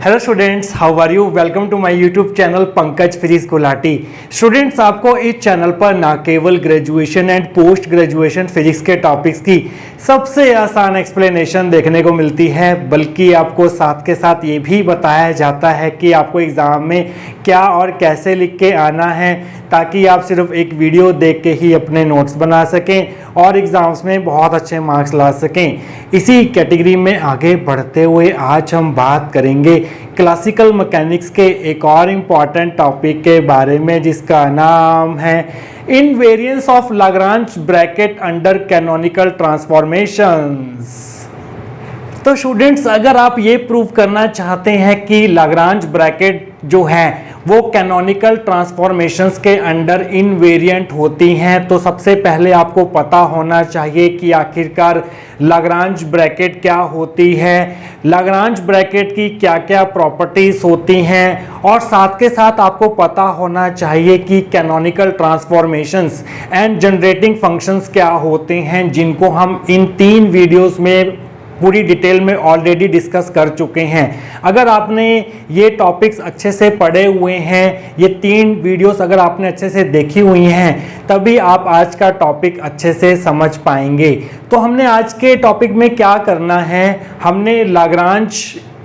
Hello students, how are you? Welcome to my YouTube channel Pankaj physics Gulati. Students, आपको इस channel पर ना केवल graduation and post graduation physics के टॉपिक्स की सबसे आसान एक्सप्लेनेशन देखने को मिलती है, बल्कि आपको साथ के साथ ये भी बताया जाता है कि आपको एग्ज़ाम में क्या और कैसे लिख के आना है, ताकि आप सिर्फ एक वीडियो देख के ही अपने नोट्स बना सकें और एग्ज़ाम्स में बहुत अच्छे मार्क्स ला सकें। इसी कैटेगरी में आगे बढ़ते हुए आज हम बात करेंगे क्लासिकल मैकेनिक्स के एक और इम्पॉर्टेंट टॉपिक के बारे में, जिसका नाम है invariance of Lagrange bracket under canonical transformations. तो स्टूडेंट्स, अगर आप ये प्रूव करना चाहते हैं कि लाग्रांज ब्रैकेट जो है वो कैनोनिकल ट्रांसफॉर्मेशंस के अंडर इनवेरिएंट होती हैं, तो सबसे पहले आपको पता होना चाहिए कि आखिरकार लाग्रांज ब्रैकेट क्या होती है, लाग्रांज ब्रैकेट की क्या क्या प्रॉपर्टीज होती हैं, और साथ के साथ आपको पता होना चाहिए कि canonical transformations and generating functions क्या होते हैं, जिनको हम इन 3 वीडियोस में पूरी डिटेल में ऑलरेडी डिस्कस कर चुके हैं। अगर आपने ये टॉपिक्स अच्छे से पढ़े हुए हैं, ये 3 वीडियोस अगर आपने अच्छे से देखी हुई हैं, तभी आप आज का टॉपिक अच्छे से समझ पाएंगे। तो हमने आज के टॉपिक में क्या करना है, हमने लाग्रांज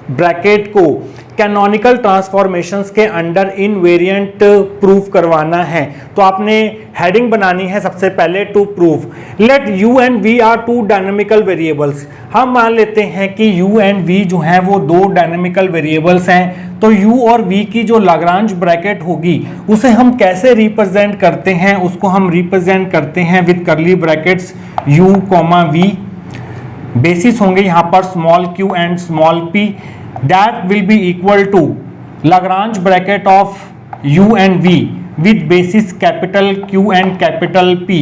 ब्रैकेट को कैनोनिकल ट्रांसफॉर्मेशंस के अंडर इनवेरिएंट प्रूव करवाना है। तो आपने हेडिंग बनानी है सबसे पहले, to prove let u and v are 2 dynamical variables. हम मान लेते हैं कि u एंड v जो हैं वो 2 डायनामिकल वेरिएबल्स हैं, तो u और v की जो लाग्रांज ब्रैकेट होगी उसे हम कैसे रिप्रेजेंट करते हैं, उसको हम रिप्रेजेंट करते हैं विद करली ब्रैकेट्स u, v। बेसिस होंगे यहाँ पर small q and small p, that will be equal to Lagrange bracket of u and v with basis capital Q and capital P।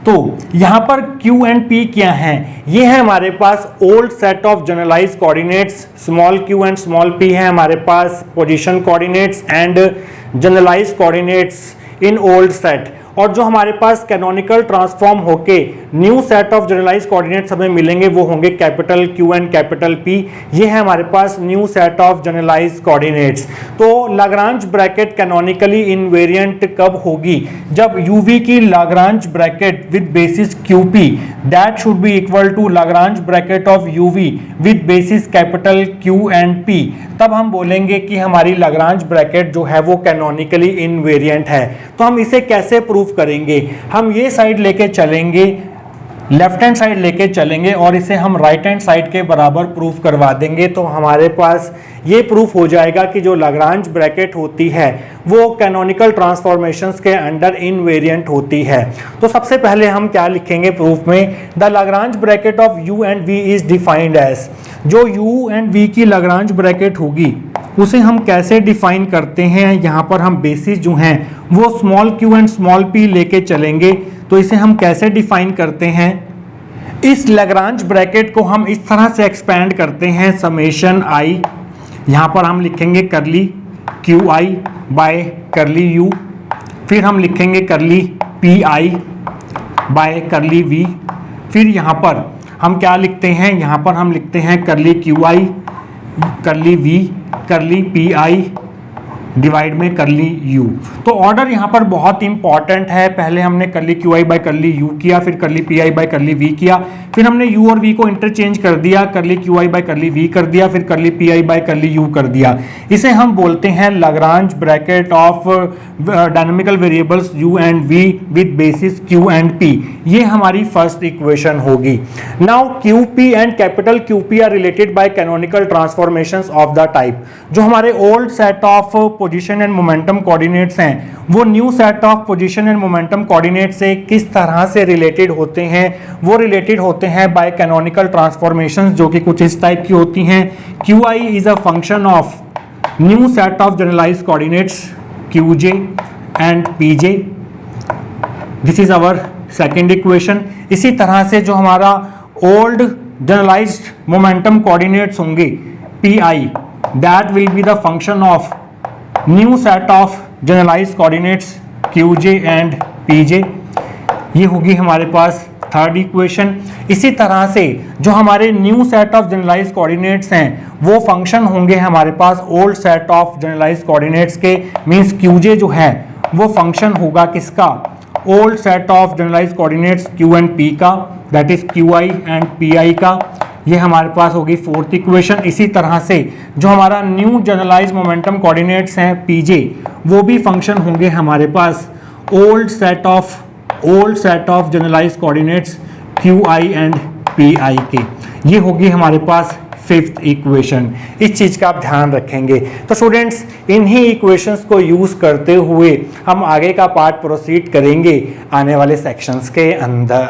तो यहाँ पर Q and P क्या हैं? ये है हमारे पास old set of generalise coordinates, small q and small p है हमारे पास position coordinates and generalise coordinates in old set. और जो हमारे पास कैनोनिकल ट्रांसफॉर्म होके new set of generalise coordinates हमें मिलेंगे, वो होंगे capital Q and capital P। ये है हमारे पास new set of generalise coordinates. तो लाग्रांज ब्रैकेट कैनोनिकली इनवेरिएंट कब होगी? जब uv की Lagrange bracket with basis QP that should be equal to Lagrange bracket of uv with basis capital Q and P। तब हम बोलेंगे कि हमारी लाग्रांज ब्रैकेट जो है वो कैनोनिकली इनवेरिएंट है। तो हम इसे कैसे प्रूव करेंगे? हम ये साइड लेके चलेंगे, लेफ्ट हैंड साइड लेके चलेंगे और इसे हम राइट हैंड साइड के बराबर प्रूफ करवा देंगे। तो हमारे पास ये प्रूफ हो जाएगा कि जो लाग्रांज ब्रैकेट होती है वो कैनोनिकल ट्रांसफॉर्मेशंस के अंडर इनवेरिएंट होती है। तो सबसे पहले हम क्या लिखेंगे प्रूफ में? The Lagrange bracket of u and v is defined as. जो u एंड v की लाग्रांज ब्रैकेट होगी उसे हम कैसे डिफाइन करते हैं? यहाँ पर हम बेसिस जो हैं वो small q and small p लेके चलेंगे। तो इसे हम कैसे डिफाइन करते हैं? इस लाग्रांज ब्रैकेट को हम इस तरह से एक्सपेंड करते हैं, समेशन i, यहाँ पर हम लिखेंगे करली qi बाय करली u, फिर हम लिखेंगे करली pi बाय करली v, फिर यहाँ पर हम क्या लिखते हैं? यहाँ पर हम लिखते हैं करली qi करली v करली pi डिवाइड में करली u। तो ऑर्डर यहाँ पर बहुत इंपॉर्टेंट है। पहले हमने करली qi बाय करली u किया, फिर करली pi बाय करली v किया, फिर हमने u और v को इंटरचेंज कर दिया, करली qi बाय करली v कर दिया, फिर करली pi बाय करली u कर दिया। इसे हम बोलते हैं Lagrange bracket of dynamical variables u and v with basis q and p। ये हमारी फर्स्ट इक्वेशन होगी। Now qp and capital QP are related by canonical transformations of the type. जो हमारे old set of position and momentum coordinates हैं वो new set of position and momentum coordinate से किस तरह से रिलेटेड होते हैं? वो रिलेटेड होते हैं बाय कैनोनिकल ट्रांसफॉर्मेशंस, जो कि कुछ इस टाइप की होती हैं। qi is a function of new set of generalise coordinates qj and pj। This is our second equation. इसी तरह से जो हमारा ओल्ड जनरलाइज्ड मोमेंटम कोऑर्डिनेट्स होंगे pi that will be the function of new set of generalise coordinates qj and pj। ये होगी हमारे पास third equation. इसी तरह से जो हमारे new set of generalise coordinates हैं वो फंक्शन होंगे हमारे पास old set of generalise coordinates के, मींस क्यूजे जो है वो फंक्शन होगा किसका, old set of generalise coordinates q and p का, that is q i and p i का। ये हमारे पास होगी फोर्थ इक्वेशन। इसी तरह से जो हमारा न्यू जनरलाइज मोमेंटम कोऑर्डिनेट्स हैं पीजे, वो भी फंक्शन होंगे हमारे पास old set of generalise coordinates q i and p i के। ये होगी हमारे पास फिफ्थ इक्वेशन। इस चीज का आप ध्यान रखेंगे। तो स्टूडेंट्स इन्हीं इक्वेशंस को यूज करते हुए हम आगे का पार्ट प्रोसीड करेंगे आने वाले सेक्शंस के अंदर।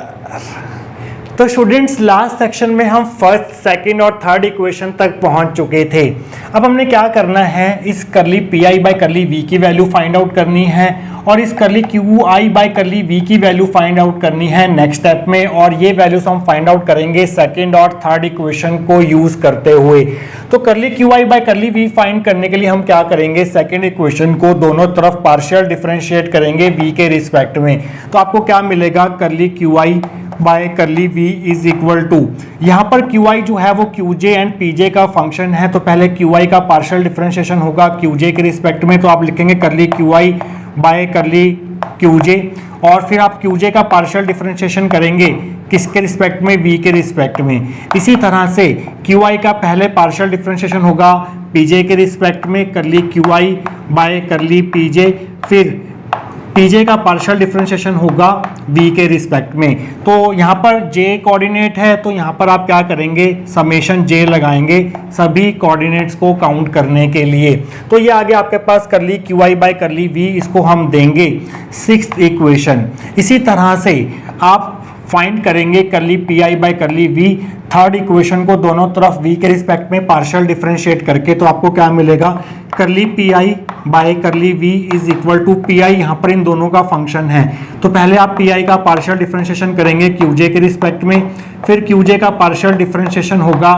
तो स्टूडेंट्स लास्ट सेक्शन में हम फर्स्ट, सेकंड और थर्ड इक्वेशन तक पहुंच चुके थे। अब हमने क्या करना है, इस curly P I by curly v की वैल्यू फाइंड आउट करनी है और इस curly Q I by curly v की वैल्यू फाइंड आउट करनी है नेक्स्ट स्टेप में। और ये वैल्यूज हम फाइंड आउट करेंगे सेकंड और थर्ड इक्वेशन को यूज करते हुए। तो curly Q I by curly v find करने के लिए हम क्या करेंगे, सेकंड इक्वेशन को दोनों तरफ पार्शियल डिफरेंशिएट करेंगे वी के रिस्पेक्ट में। तो आपको क्या मिलेगा, curly Q I by curly v is equal to, यहाँ पर क्यू आई जो है वो q j and p j का फंक्शन है, तो पहले क्यू आई का पार्शियल डिफरेंशिएशन होगा क्यू जे के रिस्पेक्ट में, तो आप लिखेंगे curly Q I by curly Q j, और फिर आप क्यू जे का पार्शियल डिफरेंशिएशन करेंगे किसके रिस्पेक्ट में, वी के रिस्पेक्ट में। इसी तरह से क्यू आई का पहले पार्शियल डिफरेंशिएशन होगा पी जे के रिस्पेक्ट में, करली Q I by curly P जे, फिर पीजे का पार्शियल डिफरेंशिएशन होगा v के रिस्पेक्ट में। तो यहाँ पर j कोऑर्डिनेट है, तो यहाँ पर आप क्या करेंगे, समेशन j लगाएंगे सभी कोऑर्डिनेट्स को काउंट करने के लिए। तो ये आगे आपके पास करली क्यू आई बाई करली v, इसको हम देंगे सिक्स्थ इक्वेशन। इसी तरह से आप फाइंड करेंगे curly P I by curly v, third equation को दोनों तरफ v के रिस्पेक्ट में पार्शियल डिफरेंशिएट करके। तो आपको क्या मिलेगा, curly P I by curly v is equal to p i, यहाँ पर इन दोनों का फंक्शन है। तो पहले आप पी आई का पार्शियल डिफरेंशिएशन करेंगे क्यू जे के रिस्पेक्ट में, फिर क्यू जे का पार्शियल डिफरेंशिएशन होगा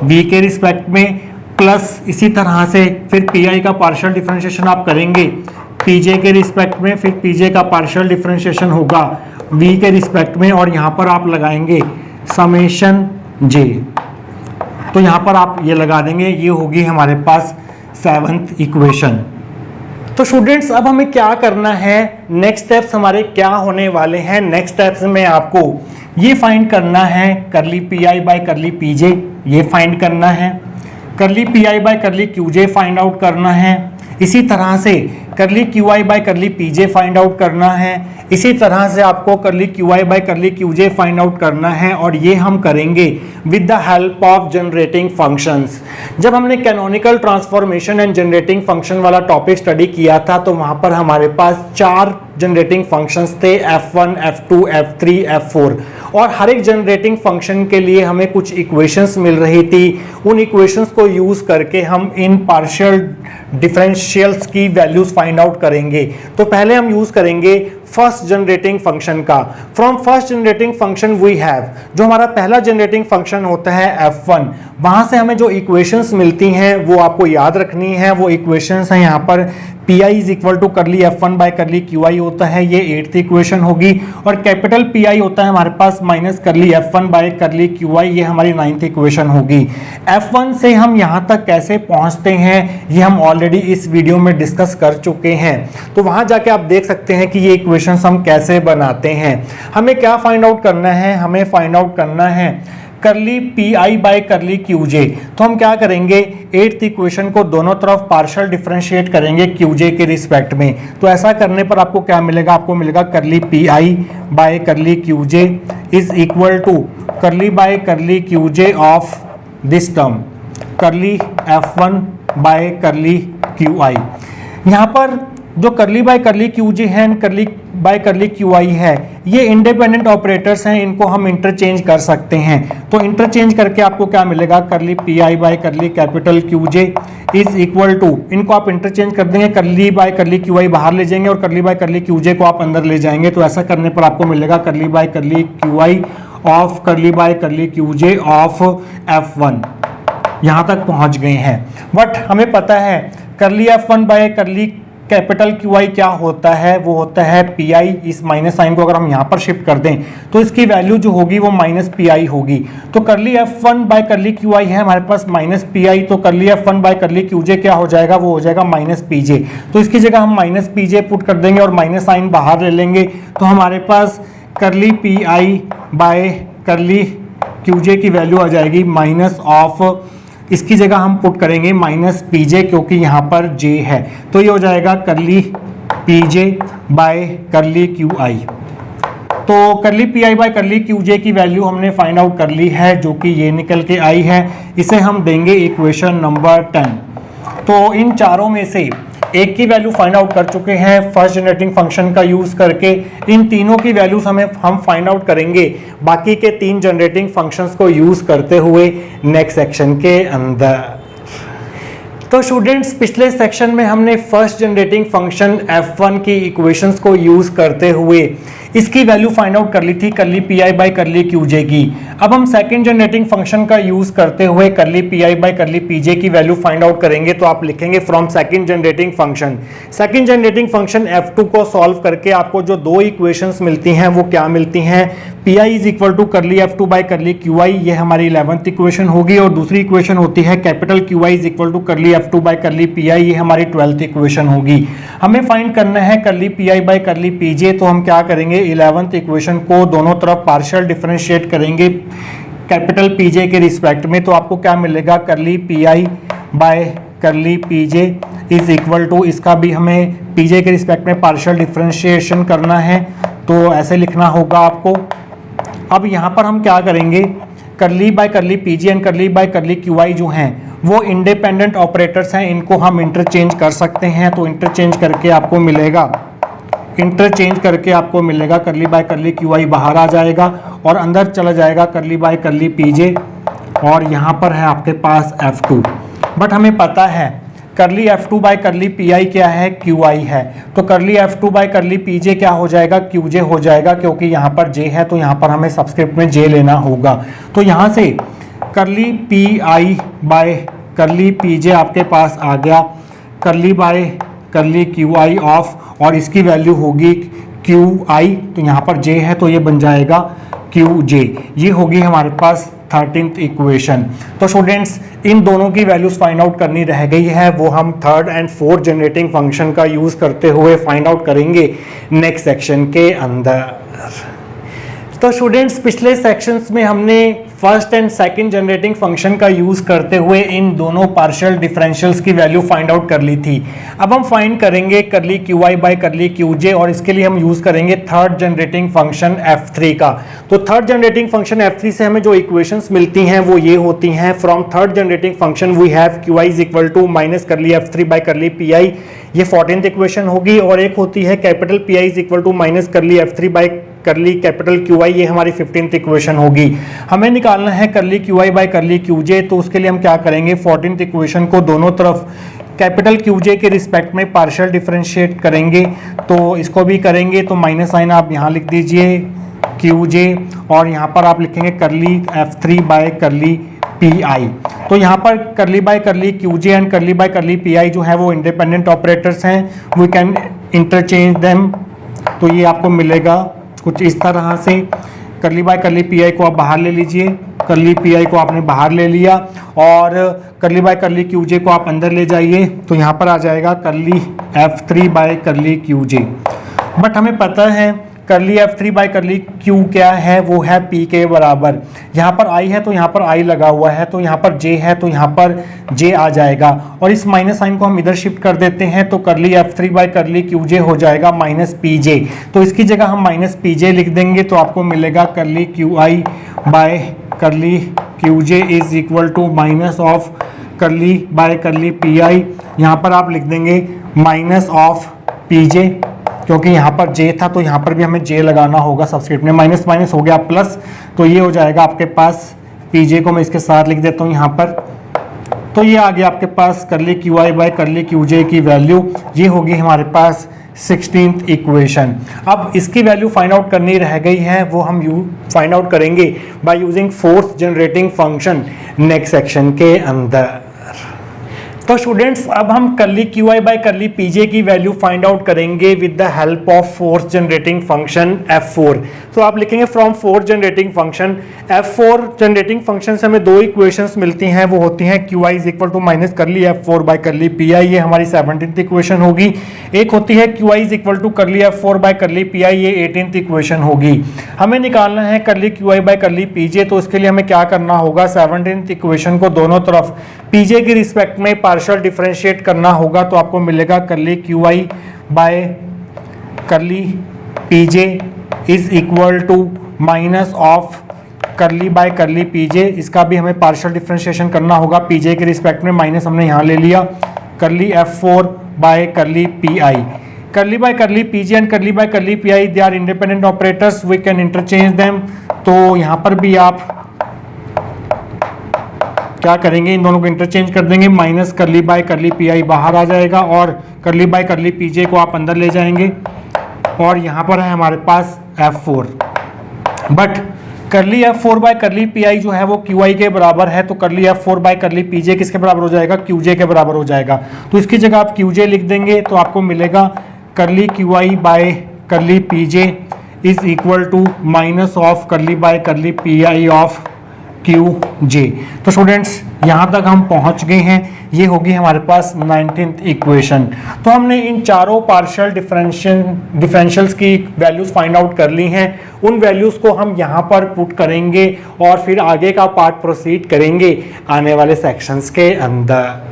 वी के रिस्पेक्ट में, प्लस इसी तरह से फिर पी आई का पार्शियल डिफरेंशिएशन आप करेंगे पी जे के रिस्पेक्ट में, फिर पी जे का पार्शियल डिफरेंशिएशन होगा v के रिस्पेक्ट में, और यहाँ पर आप लगाएंगे समेशन j। तो यहाँ पर आप ये लगा देंगे, ये होगी हमारे पास सेवंथ इक्वेशन। तो स्टूडेंट्स अब हमें क्या करना है, नेक्स्ट स्टेप्स हमारे क्या होने वाले हैं। नेक्स्ट स्टेप्स में आपको ये फाइंड करना है curly P I by curly P जे, ये फाइंड करना है, curly P I by curly Q J find out करना है, इसी तरह से करली Q I by curly P J find out करना है, इसी तरह से आपको करली Q I by curly Q J find out करना है, और ये हम करेंगे with the help of generating functions. जब हमने canonical transformation and generating function वाला टॉपिक स्टडी किया था तो वहाँ पर हमारे पास 4 जनरेटिंग फंक्शंस थे, f1, f2, f3, f4, और हर एक जनरेटिंग फंक्शन के लिए हमें कुछ इक्वेशंस मिल रही थी। उन इक्वेशंस को यूज करके हम इन पार्शियल डिफरेंशियल्स की वैल्यूज फाइंड आउट करेंगे। तो पहले हम यूज करेंगे फर्स्ट जनरेटिंग फंक्शन का। From first generating function we have, जो हमारा पहला जनरेटिंग फंक्शन होता है f1, वहां से हमें जो इक्वेशंस मिलती हैं वो आपको याद रखनी है। वो इक्वेशंस हैं यहाँ पर p i is equal to curly f1 bye curly Q I होता है, ये 8th इक्वेशन होगी, और कैपिटल पी आई होता है हमारे पास माइनस करली f1 bye curly Q I, ये हमारी 9th इक्वेशन होगी। f1 से हम यहाँ तक कैसे पहुँचते हैं ये हम ऑलरेडी इस वीडियो में डिस्कस कर चुके हैं, तो वहाँ जाके आप देख सकते हैं कि ये इक्वेशंस हम कैसे बनाते हैं। हमें क्या फाइंड आउट करना है, हमें फाइंड आउट करना है curly P I by curly Q j. तो हम क्या करेंगे, 8th इक्वेशन को दोनों तरफ पार्शियल डिफरेंशिएट करेंगे क्यू जे के रिस्पेक्ट में। तो ऐसा करने पर आपको क्या मिलेगा, आपको मिलेगा curly P I by curly Q j is equal to curly by curly Q j of this term curly f1 bye curly Q I. यहाँ पर जो करली बाय करली क्यू जे है, करली बाय करली क्यू आई है, ये independent operators हैं, इनको हम इंटरचेंज कर सकते हैं। तो इंटरचेंज करके आपको क्या मिलेगा, curly P I by curly capital q j is equal to, इनको आप इंटरचेंज कर देंगे, करली बाय करली क्यू आई बाहर ले जाएंगे और करली बाय करली क्यू जे को आप अंदर ले जाएंगे। तो ऐसा करने पर आपको मिलेगा करली by curly Q I of curly by curly Q j of f1। यहाँ तक पहुँच गए हैं, बट हमें पता है करली f1 bye curly capital q आई क्या होता है, वो होता है पी आई। इस माइनस साइन को अगर हम यहाँ पर शिफ्ट कर दें तो इसकी वैल्यू जो होगी वो माइनस पी आई होगी। तो curly f one by curly Q I है हमारे पास माइनस पी आई, तो curly f one by curly Q j क्या हो जाएगा, वो हो जाएगा माइनस पी जे। तो इसकी जगह हम माइनस पी जे पुट कर देंगे और माइनस साइन बाहर ले लेंगे, तो हमारे पास curly P I by curly Q j की वैल्यू आ जाएगी माइनस ऑफ, इसकी जगह हम पुट करेंगे माइनस पी जे क्योंकि यहाँ पर जे है, तो ये हो जाएगा curly P J by curly Q i. तो curly P I by curly Q j की वैल्यू हमने फाइंड आउट कर ली है जो कि ये निकल के आई है। इसे हम देंगे इक्वेशन नंबर 10। तो इन चारों में से एक की वैल्यू फाइंड आउट कर चुके हैं फर्स्ट जनरेटिंग फंक्शन का यूज करके, इन तीनों की वैल्यूज हम फाइंड आउट करेंगे बाकी के 3 जनरेटिंग फंक्शंस को यूज करते हुए नेक्स्ट सेक्शन के अंदर। तो स्टूडेंट्स पिछले सेक्शन में हमने फर्स्ट जनरेटिंग फंक्शन f1 की इक्वेशंस को यूज करते हुए इसकी वैल्यू फाइंड आउट कर ली थी curly P I by curly Q j की। अब हम सेकंड जनरेटिंग फंक्शन का यूज करते हुए curly P I by curly P j की वैल्यू फाइंड आउट करेंगे। तो आप लिखेंगे फ्रॉम सेकंड जनरेटिंग फंक्शन। सेकंड जनरेटिंग फंक्शन f2 को सॉल्व करके आपको जो 2 इक्वेशंस मिलती हैं वो क्या मिलती हैं, p i is equal to curly f2 by curly Q I, ये हमारी 11th इक्वेशन होगी, और दूसरी इक्वेशन होती है capital q i is equal to curly f2 by curly P i, ये हमारी 12th इक्वेशन होगी। हमें फाइंड करना है curly P I by curly P j, तो हम क्या करेंगे 11th इक्वेशन को दोनों तरफ पार्शियल डिफरेंशिएट करेंगे कैपिटल पी जे के रिस्पेक्ट में। तो आपको क्या मिलेगा, curly P I by curly P j is equal to, इसका भी हमें पी जे के रिस्पेक्ट में पार्शियल डिफरेंशिएशन करना है, तो ऐसे लिखना होगा आपको। अब यहाँ पर हम क्या करेंगे, करली by curly P G and करली बाय करली क्यू आई जो हैं वो इंडिपेंडेंट ऑपरेटर्स हैं, इनको हम इंटरचेंज कर सकते हैं। तो इंटरचेंज करके आपको मिलेगा करली बाय करली क्यू आई बाहर आ जाएगा और अंदर चला जाएगा करली बाय करली पी जे, और यहाँ पर है आपके पास F2। बट हमें पता है करली F2 bye curly P I क्या है, क्यू आई है, तो करली F2 बाय करली पी जे क्या हो जाएगा, क्यू जे हो जाएगा, क्योंकि यहाँ पर जे है तो यहाँ पर हमें सबस्क्रिप्ट में जे लेना होगा। तो यहाँ से करली P I by curly P जे आपके पास आ गया, करली by curly Q I of, और इसकी वैल्यू होगी क्यू आई, तो यहाँ पर जे है तो ये बन जाएगा क्यू जे, ये होगी हमारे पास 13th इक्वेशन। तो स्टूडेंट्स इन दोनों की वैल्यूज फाइंड आउट करनी रह गई है, वो हम third and fourth generating function का यूज करते हुए फाइंड आउट करेंगे नेक्स्ट सेक्शन के अंदर। तो स्टूडेंट्स पिछले सेक्शंस में हमने first and second generating function का यूज करते हुए इन दोनों पार्शियल डिफरेंशियल्स की वैल्यू फाइंड आउट कर ली थी। अब हम फाइंड करेंगे curly Q I by curly Q j, और इसके लिए हम यूज करेंगे थर्ड जनरेटिंग फंक्शन f3 का। तो थर्ड जनरेटिंग फंक्शन f3 से हमें जो इक्वेशंस मिलती हैं वो ये होती हैं, from third generating function we have q i is equal to minus curly f3 bye curly P i, ये 14th इक्वेशन होगी, और एक होती है capital p i is equal to minus curly f3 bye curly capital q आई, ये हमारी 15th equation होगी। हमें निकालना है curly Q I by curly Q j, तो उसके लिए हम क्या करेंगे 14th इक्वेशन को दोनों तरफ कैपिटल क्यू जे के रिस्पेक्ट में पार्शियल डिफरेंशिएट करेंगे। तो इसको भी करेंगे तो माइनस साइन आप यहाँ लिख दीजिए क्यू जे, और यहाँ पर आप लिखेंगे करली f3 bye curly P i. तो यहाँ पर करली by curly Q j and करली बाय करली पी आई जो है वो इंडिपेंडेंट ऑपरेटर्स हैं, वी कैन इंटरचेंज देम। तो ये आपको मिलेगा कुछ इस तरह से, करली बाय करली पी आई को आप बाहर ले लीजिए, करली पी आई को आपने बाहर ले लिया, और करली बाय करली क्यू जे को आप अंदर ले जाइए, तो यहाँ पर आ जाएगा करली f3 bye curly Q J. But हमें पता है करली f3 बाय करली q क्या है, वो है p के बराबर। यहाँ पर i है तो यहाँ पर i लगा हुआ है, तो यहाँ पर j है तो यहाँ पर j आ जाएगा, और इस माइनस साइन को हम इधर शिफ्ट कर देते हैं, तो करली f3 बाय करली qj हो जाएगा माइनस pj। तो इसकी जगह हम माइनस pj लिख देंगे, तो आपको मिलेगा curly qi by curly qj is equal to minus of curly by curly pi। यहाँ पर आप लिख देंगे माइनस ऑफ pj, क्योंकि यहाँ पर j था तो यहाँ पर भी हमें j लगाना होगा सबस्क्रिप्ट में, माइनस माइनस हो गया प्लस, तो ये हो जाएगा आपके पास pj को मैं इसके साथ लिख देता हूँ यहाँ पर। तो ये आ गया आपके पास curly Q I by curly Q j की वैल्यू, ये होगी हमारे पास 16th इक्वेशन। अब इसकी वैल्यू फाइंड आउट करनी रह गई है, वो हम फाइंड आउट करेंगे by using fourth generating function next section के अंदर। तो स्टूडेंट्स अब हम curly q I by curly p j की वैल्यू फाइंड आउट करेंगे with the help of fourth generating function F4। तो आप लिखेंगे from fourth generating function F4 generating function से हमें दो इक्वेशंस मिलती हैं, वो होती हैं q i is equal to minus curly F4 by curly p i, ये हमारी 17th इक्वेशन होगी। एक होती है q i is equal to curly F4 by curly p i, ये 18th इक्वेशन होगी। हमें निकालना है curly q I by curly p j, तो इसके लिए हमें क्या करना होगा, 17th इक्वेशन को दोनों तरफ पी जे की रिस्पेक्ट में पार्शियल डिफरेंशिएट करना होगा। तो आपको मिलेगा curly q I by curly p j is equal to minus of curly by curly p j, इसका भी हमें पार्शियल डिफरेंशिएशन करना होगा पी जे के रिस्पेक्ट में, माइनस हमने यहाँ ले लिया curly F4 by curly p i. Curly by curly p j and curly by curly p i they are independent operators, we can interchange them. तो यहाँ पर भी आप क्या करेंगे, इन दोनों को इंटरचेंज कर देंगे, minus curly by curly p i बाहर आ जाएगा और curly by curly p j को आप अंदर ले जाएंगे और यहाँ पर है हमारे पास F4। But curly F4 by curly p i जो है वो क्यू आई के बराबर है, तो curly F4 by curly p j किसके बराबर हो जाएगा, क्यू जे के बराबर हो जाएगा। तो इसकी जगह आप क्यू जे लिख देंगे, तो आपको मिलेगा curly q I by curly p j is equal to minus of curly by curly p i of q j. तो स्टूडेंट्स यहाँ तक हम पहुँच गए हैं, ये होगी हमारे पास 19th इक्वेशन। तो हमने इन चारों पार्शियल डिफरेंशियल्स की वैल्यूज फाइंड आउट कर ली हैं, उन वैल्यूज को हम यहाँ पर पुट करेंगे और फिर आगे का पार्ट प्रोसीड करेंगे आने वाले सेक्शंस के अंदर।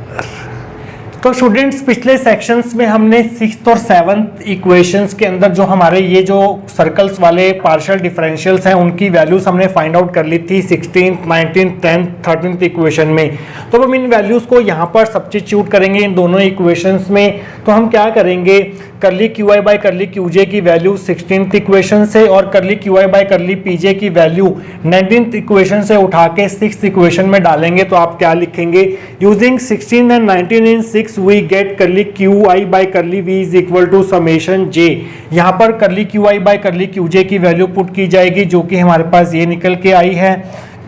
तो स्टूडेंट्स पिछले सेक्शंस में हमने 6th और 7th इक्वेशंस के अंदर जो हमारे ये जो सर्कल्स वाले पार्शियल डिफरेंशियल्स हैं उनकी वैल्यूज हमने फाइंड आउट कर ली थी 16th, 19th, 10th, 13th equation में। तो हम इन वैल्यूज को यहाँ पर सब्स्टिट्यूट करेंगे इन दोनों इक्वेशंस में। तो हम क्या करेंगे, curly q I by curly q j की वैल्यू 16th इक्वेशन से और curly q I by curly p j की वैल्यू 19th इक्वेशन से उठा के 6th इक्वेशन में डालेंगे। तो आप क्या लिखेंगे, using 16 and 19 in 6 we get curly q I by curly v is equal to summation j. यहाँ पर curly q I by curly q j की वैल्यू पुट की जाएगी, जो कि हमारे पास ये निकल के आई है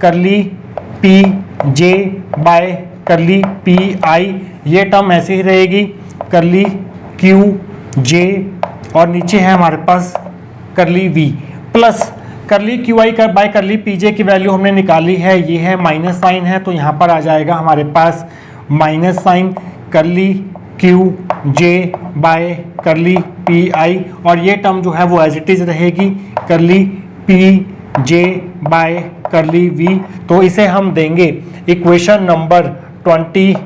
curly p J by curly p i, ये टर्म ऐसी ही रहेगी कर्ली क्यू जे और नीचे है हमारे पास curly v plus curly q I by curly p j की वैल्यू हमने निकाली है, ये है माइनस साइन है, तो यहाँ पर आ जाएगा हमारे पास minus sign curly q J by curly p आई और ये टर्म जो है वो एज इट इज रहेगी curly p J by curly v. तो इसे हम देंगे इक्वेशन नंबर 20,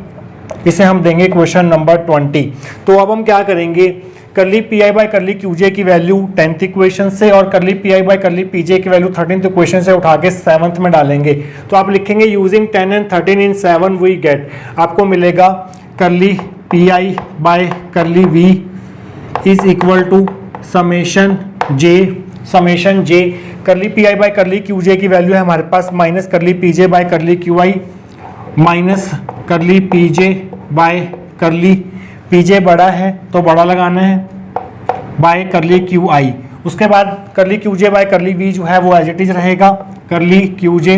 इसे हम देंगे इक्वेशन नंबर 20। तो अब हम क्या करेंगे, curly p I by curly q j की वैल्यू 10th इक्वेशन से और curly p I by curly p j की वैल्यू 13th इक्वेशन से उठा के 7th में डालेंगे। तो आप लिखेंगे using 10 and 13 in 7 we get, आपको मिलेगा curly p I by curly v is equal to summation j. Curly p I by curly q j की वैल्यू है हमारे पास minus curly p J by curly q i minus curly p J by curly p j बड़ा है तो बड़ा लगाना है बाय कर्ली क्यू आई। उसके बाद curly q J by curly v जो है वो एज इट इज रहेगा, curly q J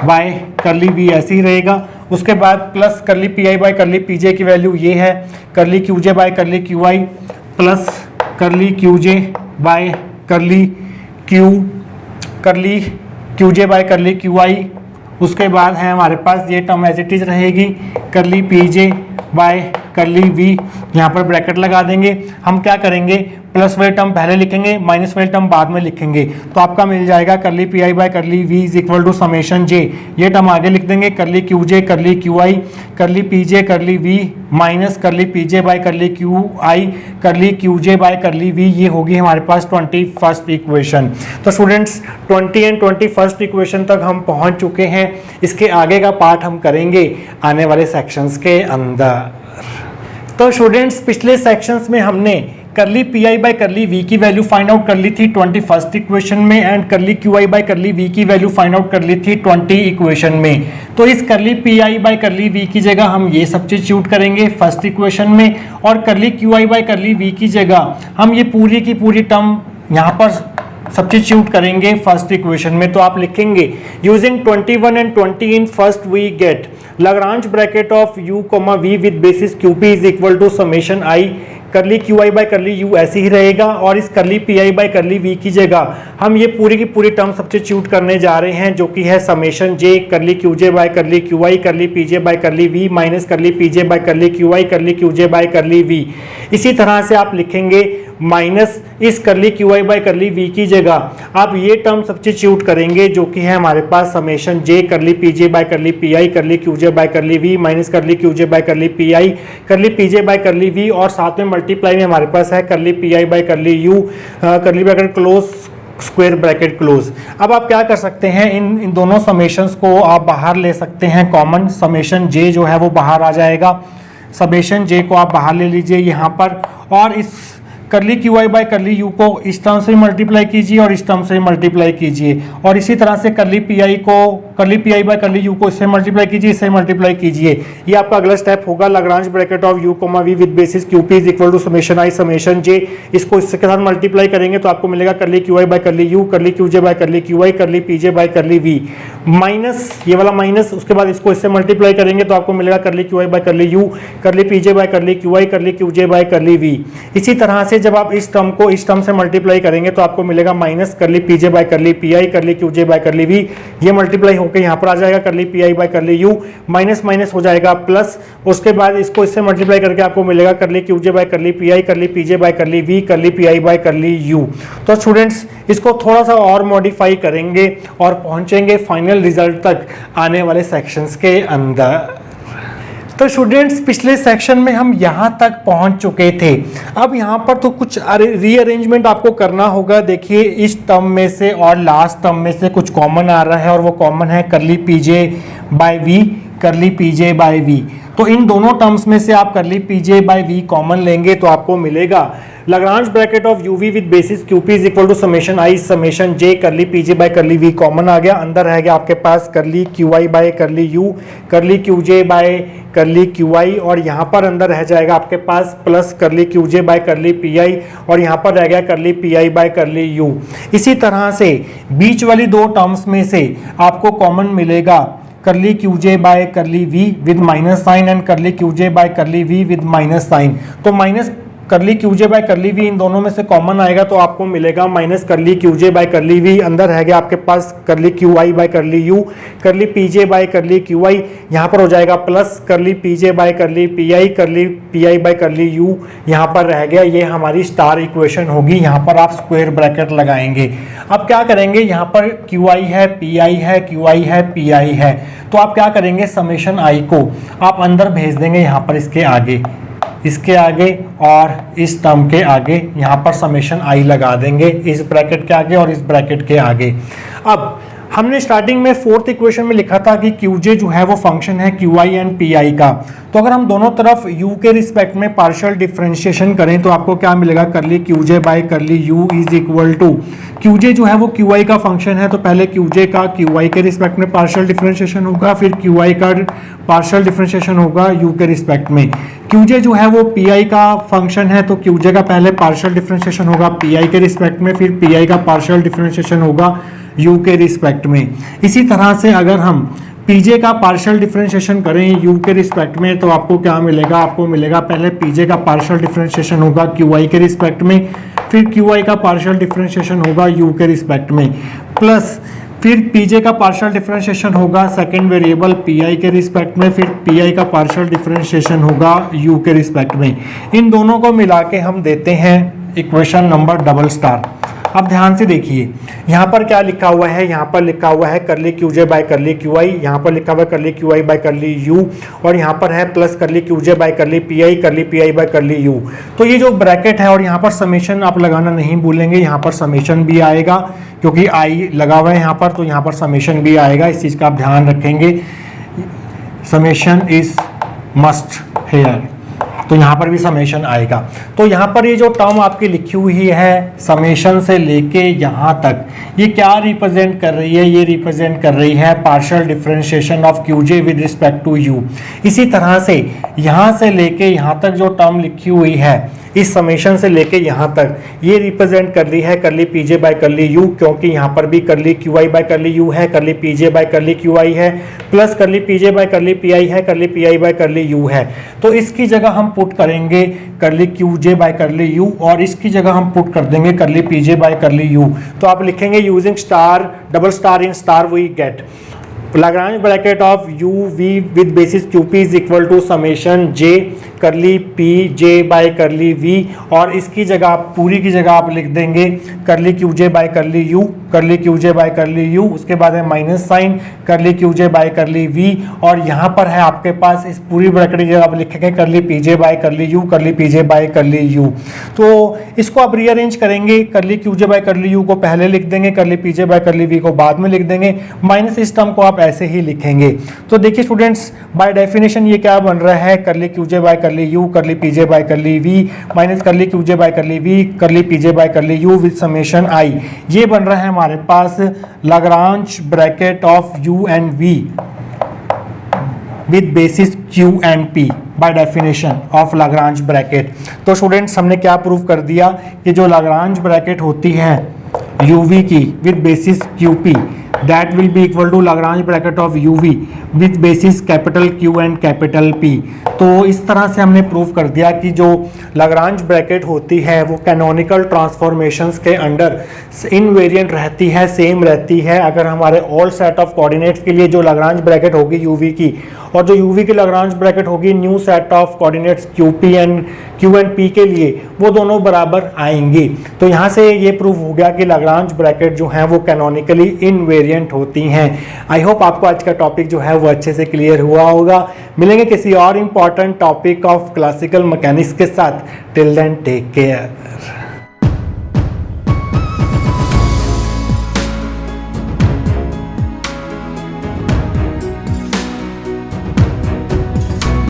by curly v ऐसे ही रहेगा। उसके बाद plus curly p I by curly p j की वैल्यू ये है curly q J by curly q i plus curly q J by curly q J by curly q i. उसके बाद है हमारे पास ये टर्म एज इट इज रहेगी curly p J by curly v, यहाँ पर ब्रैकेट लगा देंगे। हम क्या करेंगे, प्लस वाले टर्म पहले लिखेंगे, माइनस वाले टर्म बाद में लिखेंगे। तो आपका मिल जाएगा curly p I by curly v is equal to summation j, ये टर्म आगे लिख देंगे curly q j curly q i curly p j curly v minus curly p J by curly q i curly q J by curly v, ये होगी हमारे पास 21st equation. तो students 20 and 21st equation तक हम पहुंच चुके हैं, इसके आगे का पार्ट हम करेंगे आने वाले सेक्शंस के अंदर। तो स्टूडेंट्स पिछले सेक्शंस में हमने curly p I by curly v की वैल्यू फाइंड आउट कर ली थी 21st इक्वेशन में and curly q I by curly v की वैल्यू फाइंड आउट कर ली थी 20 इक्वेशन में। तो इस curly p I by curly v की जगह हम ये सब्स्टिट्यूट करेंगे फर्स्ट इक्वेशन में और curly q I by curly v की जगह हम ये पूरी की पूरी टर्म यहाँ पर सब्स्टिट्यूट करेंगे फर्स्ट इक्वेशन में, तो आप लिखेंगे using 21 and 20 in first we get Lagrange bracket of u, v with basis qp is equal to summation i curly Q I by curly u ऐसे ही रहेगा, और इस curly P I by curly v की जगह हम ये पूरी की पूरी टर्म सब्स्टिट्यूट करने जा रहे हैं, जो कि है summation J curly Q J by curly Q i curly P J by curly we minus curly P J by curly Q i curly Q J by curly v. इसी तरह से आप लिखेंगे माइनस इस curly Q I by curly v की जगह आप ये टर्म सब्स्टिट्यूट करेंगे, जो कि है हमारे पास summation J curly P J by curly P i curly Q J by curly we minus curly Q J by curly P i curly P J by curly v, और साथ में multiply में हमारे पास है curly P I by curly you curly bracket close square bracket close. अब आप क्या कर सकते हैं, इन दोनों समेशंस को आप बाहर ले सकते हैं कॉमन। समेशन जे जो है वो बाहर आ जाएगा, समेशन जे को आप बाहर ले लीजिए यहाँ पर, और इस curly Q I by curly you को इस टर्म से मल्टीप्लाई कीजिए और इस टर्म से मल्टीप्लाई कीजिए, और इसी तरह से करली पी आई को करली P I by curly you को इससे मल्टीप्लाई कीजिए, इससे मल्टीप्लाई कीजिए। ये आपका अगला स्टेप होगा। Lagrange bracket of u, v with basis qp is equal to summation i summation j, इसको इसके साथ मल्टीप्लाई करेंगे तो आपको मिलेगा curly Q I by curly you curly Q J by curly Q i curly P J by curly we minus ये वाला minus, उसके बाद इसको इससे मल्टीप्लाई करेंगे तो आपको मिलेगा curly Q I by curly you curly P J by curly Q i curly Q J by curly v. इसी तरह से जब आप इस टर्म को इस टर्म से मल्टीप्लाई करेंगे तो आपको मिलेगा minus curly P J by curly P i curly Q J by curly v, ये मल्टीप्लाई होकर यहाँ पर आ जाएगा curly P I by curly u minus minus हो जाएगा प्लस, उसके बाद इसको इससे मल्टीप्लाई करके आपको मिलेगा curly Q J by curly P i curly P J by curly we curly P I by curly you. तो स्टूडेंट्स इसको थोड़ा सा और मॉडिफाई करेंगे और पहुंचेंगे फाइनल रिजल्ट तक आने वाले सेक्शंस के अंदर। तो स्टूडेंट्स पिछले सेक्शन में हम यहाँ तक पहुँच चुके थे, अब यहाँ पर तो कुछ रीअरेंजमेंट आपको करना होगा। देखिए इस टर्म में से और लास्ट टर्म में से कुछ कॉमन आ रहा है, और वो कॉमन है curly P J by V curly P J by V. तो इन दोनों टर्म्स में से आप curly P J by V common लेंगे तो आपको मिलेगा Lagrange bracket of U V with basis Q P is equal to summation I summation J curly P J by curly V common आ गया। अंदर रह गया आपके पास curly Q I by curly you curly Q J by curly Q I, और यहाँ पर अंदर रह जाएगा आपके पास plus curly Q J by curly P I, और यहाँ पर रह गया curly P I by curly U. इसी तरह से बीच वाली दो टर्म्स में से आपको कॉमन मिलेगा curly Q J by curly V with minus sign and curly Q J by curly V with minus sign. तो minus curly Q J by curly V इन दोनों में से कॉमन आएगा तो आपको मिलेगा minus curly Q J by curly V. अंदर रह गया आपके पास curly Q I by curly you curly P J by curly Q I, यहाँ पर हो जाएगा plus curly P J by curly P I by curly U, यहाँ पर रह गया। ये हमारी स्टार इक्वेशन होगी, यहाँ पर आप स्क्वायर ब्रैकेट लगाएंगे। अब क्या करेंगे, यहाँ पर क्यू आई है पी आई है क्यू आई है पी आई है, तो आप क्या करेंगे समेशन आई को आप अंदर भेज देंगे यहाँ पर इसके आगे और इस टर्म के आगे, यहाँ पर समेशन आई लगा देंगे इस ब्रैकेट के आगे और इस ब्रैकेट के आगे। अब हमने स्टार्टिंग में फोर्थ इक्वेशन में लिखा था कि QJ जो है वो फंक्शन है QI एंड PI का, तो अगर हम दोनों तरफ U के रिस्पेक्ट में पार्शियल डिफरेंशिएशन करें तो आपको क्या मिलेगा, curly QJ by curly U is equal to QJ जो है वो QI का फंक्शन है, तो पहले QJ का QI के रिस्पेक्ट में पार्शियल डिफरेंशिएशन होगा, फिर QI का पार्शियल डिफरेंशिएशन होगा U के रिस्पेक्ट में। QJ जो है वो PI का फंक्शन है, तो QJ का पहले पार्शियल डिफरेंशिएशन होगा PI के रिस्पेक्ट में, फिर PI का पार्शियल डिफरेंशिएशन होगा U के रिस्पेक्ट में। इसी तरह से अगर हम PJ का पार्शियल डिफरेंशिएशन करें U के रिस्पेक्ट में तो आपको क्या मिलेगा, आपको मिलेगा पहले PJ का पार्शियल डिफरेंशिएशन होगा QI के रिस्पेक्ट में, फिर QI का पार्शियल डिफरेंशिएशन होगा U के रिस्पेक्ट में, प्लस फिर PJ का पार्शियल डिफरेंशिएशन होगा सेकंड वेरिएबल PI के रिस्पेक्ट में, फिर PI का पार्शियल डिफरेंशिएशन होगा U के रिस्पेक्ट में। इन दोनों को मिला के हम देते हैं इक्वेशन नंबर डबल स्टार। अब ध्यान से देखिए यहाँ पर क्या लिखा हुआ है, यहाँ पर लिखा हुआ है करली QJ बाय करली QI, यहाँ पर लिखा हुआ है करली QI बाय करली U, और यहाँ पर है प्लस करली QJ बाय करली PI करली PI बाय करली U। तो ये जो ब्रैकेट है और यहाँ पर समेशन आप लगाना नहीं भूलेंगे, यहाँ पर समेशन भी आएगा क्योंकि I लगा हुआ है यहाँ पर, तो यहाँ पर समेशन भी आएगा, इस चीज़ का आप ध्यान रखेंगे। समेशन इज मस्ट हेयर, तो यहाँ पर भी समेशन आएगा। तो यहाँ पर ये जो टर्म आपकी लिखी हुई है समेशन से लेके यहाँ तक, ये क्या रिप्रेजेंट कर रही है, ये रिप्रेजेंट कर रही है partial differentiation of QJ with respect to U। इसी तरह से यहाँ से लेके यहाँ तक जो टर्म लिखी हुई है इस समेशन से लेके यहाँ तक ये रिप्रेजेंट कर ली है curly P J by curly U, क्योंकि यहाँ पर भी curly Q I by curly U है, curly P J by curly Q I है, plus curly P J by curly P I है, curly P I by curly U है। तो इसकी जगह हम पुट करेंगे curly Q J by curly U और इसकी जगह हम पुट कर देंगे curly P J by curly you. तो आप लिखेंगे using star double star in star we get Lagrange bracket of u v with basis qp is equal to summation j करली p j बाय करली v और इसकी जगह पूरी की जगह आप लिख देंगे करली Q J by curly u, करली Q J by curly u, उसके बाद है माइनस साइन करली क्यू जे बाय करली v और यहाँ पर है आपके पास इस पूरी ब्रैकेट की जगह आप लिखेंगे करली P J by curly u, करली P J by curly u। तो इसको आप रीअरेंज करेंगे, curly Q J by curly u को पहले लिख देंगे, करली पी जे बाय करली v को बाद में लिख देंगे, माइनस इस टर्म को आप ऐसे ही लिखेंगे। तो देखिए स्टूडेंट्स, बाय डेफिनेशन ये क्या बन रहा है, curly Q J by curly you, curly P J by curly we minus curly Q J by curly we, curly P J by curly U with summation I. ये बन रहा है हमारे पास Lagrange bracket of U and V with basis Q and P by definition of Lagrange bracket. तो students, हमने क्या prove कर दिया कि जो लाग्रांज ब्रैकेट होती है UV की with basis QP that will be equal to Lagrange bracket of UV with basis capital Q and capital P। तो इस तरह से हमने प्रूव कर दिया कि जो Lagrange ब्रैकेट होती है वो कैनोनिकल ट्रांसफॉर्मेशंस के अंडर इनवेरिएंट रहती है, सेम रहती है। अगर हमारे ऑल सेट ऑफ कोऑर्डिनेट्स के लिए जो Lagrange ब्रैकेट होगी UV की और जो UV की Lagrange ब्रैकेट होगी new set of coordinates QP and Q and P के लिए, वो दोनों बराबर आएंगी। तो यहाँ से ये प्रूव हो गया कि Lagrange ब्रैकेट जो है वो कैनोनिकली इनवेरिएंट होती हैं। आई होप आपको आज का टॉपिक जो है वो अच्छे से क्लियर हुआ होगा। मिलेंगे किसी और important topic of classical mechanics के साथ। Till then take care.